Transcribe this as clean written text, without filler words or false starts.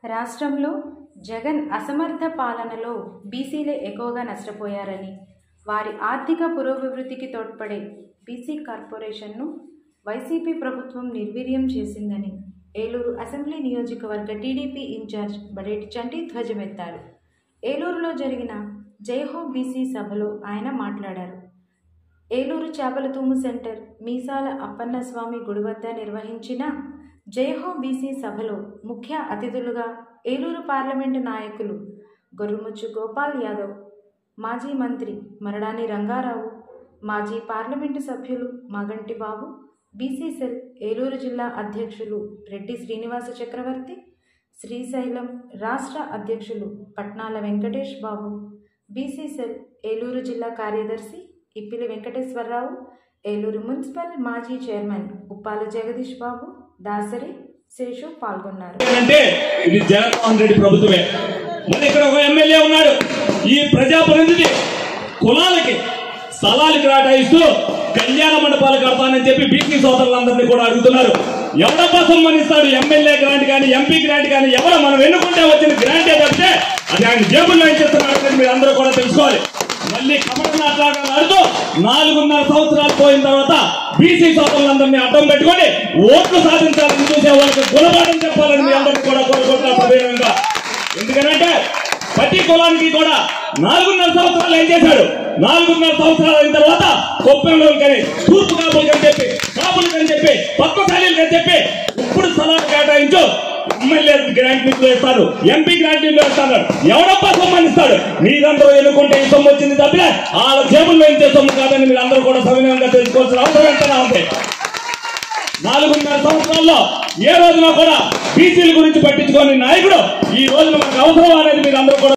రాష్ట్రంలో జగన్ అసమర్థ పాలనలో బీసీలే ఎక్కువగా నష్టపోయారని, వారి ఆర్థిక పురోభివృద్ధికి తోడ్పడే బీసీ కార్పొరేషన్ను వైసీపీ ప్రభుత్వం నిర్వీర్యం చేసిందని ఏలూరు అసెంబ్లీ నియోజకవర్గ టీడీపీ ఇన్ఛార్జ్ బడేటి చంటి ధ్వజమెత్తారు. ఏలూరులో జరిగిన జైహో బీసీ సభలో ఆయన మాట్లాడారు. ఏలూరు చేపలతూము సెంటర్ మీసాల అప్పన్నస్వామి గుడి వద్ద నిర్వహించిన జైహో బీసీ సభలో ముఖ్య అతిథులుగా ఏలూరు పార్లమెంటు నాయకులు గొర్రుముచ్చు గోపాల్ యాదవ్, మాజీ మంత్రి మరడాని రంగారావు, మాజీ పార్లమెంటు సభ్యులు మాగంటి బాబు, బీసీ సెల్ ఏలూరు జిల్లా అధ్యక్షులు రెడ్డి శ్రీనివాస చక్రవర్తి, శ్రీశైలం రాష్ట్ర అధ్యక్షులు పట్నాల వెంకటేష్ బాబు, బీసీ సెల్ ఏలూరు జిల్లా కార్యదర్శి ఇప్పిలి వెంకటేశ్వరరావు, ఏలూరు మున్సిపల్ మాజీ చైర్మన్ ఉప్పాల జగదీష్ బాబు, దాసరి, శేషు పాల్గొన్నారు. ఇది జగన్మోహన్ రెడ్డి ప్రభుత్వమే. మరి ఇక్కడ ఒక ఎమ్మెల్యే ఉన్నాడు. ఈ ప్రజాప్రతినిధి కులాలకి స్థలాలకు రాటాయిస్తూ కళ్యాణ మండపాలు కడతానని చెప్పి బీసీ సోదరులందరినీ కూడా అడుగుతున్నారు. ఎవడబ్బా సమ్మనిస్తాడు? ఎమ్మెల్యే గ్రాంట్ కానీ ఎంపీ గ్రాంట్ కానీ ఎవరో మనం ఎన్నుకుంటే వచ్చిన గ్రాంటే తప్పితే అది ఆయన జేబుల్లో ఇచ్చేస్తున్నాడు. మీరు అందరూ కూడా తెలుసుకోవాలి. మళ్ళీ కమలనాథ్ ఆడుతూ 4.5 సంవత్సరాలు పోయిన తర్వాత బీసీ సోదరులందరినీ అడ్డం పెట్టుకొని ఓట్లు సాధించాలని చూసే వాళ్ళకి గుణపాఠం చెప్పాలని మీ అందరికీ కూడా కోరుకుంటున్నా సభ్యంగా. ఎందుకంటే ప్రతి కులానికి కూడా 4.5 సంవత్సరాలు ఏం చేశాడు? 4.5 సంవత్సరాలు అయిన తర్వాత కొప్పంలో కానీ తూర్పు కాపులకని చెప్పి కాపులకని చెప్పి పద్మశాలీలకని చెప్పి ఇప్పుడు స్థలాలు కేటాయించు ఎమ్మెల్యే గ్రాంట్ నిధులు ఇస్తారు, ఎంపీ గ్రాంట్ నిధులు ఇస్తారు. ఎవడబ్బా సొమ్మనిస్తాడు? మీరందరూ ఎన్నుకుంటే ఈ సొమ్ము వచ్చింది తప్పితే వాళ్ళ జేబుల్లో ఇచ్చే సొమ్ము కాదని మీరు అందరూ కూడా సవినయంగా తెలుసుకోవాల్సిన అవసరం ఎంతనా ఉంది. 4.5 సంవత్సరాల్లో ఏ రోజున కూడా బీసీల గురించి పట్టించుకోని నాయకుడు ఈ రోజున మనకు అవసరం అనేది మీరు అందరూ కూడా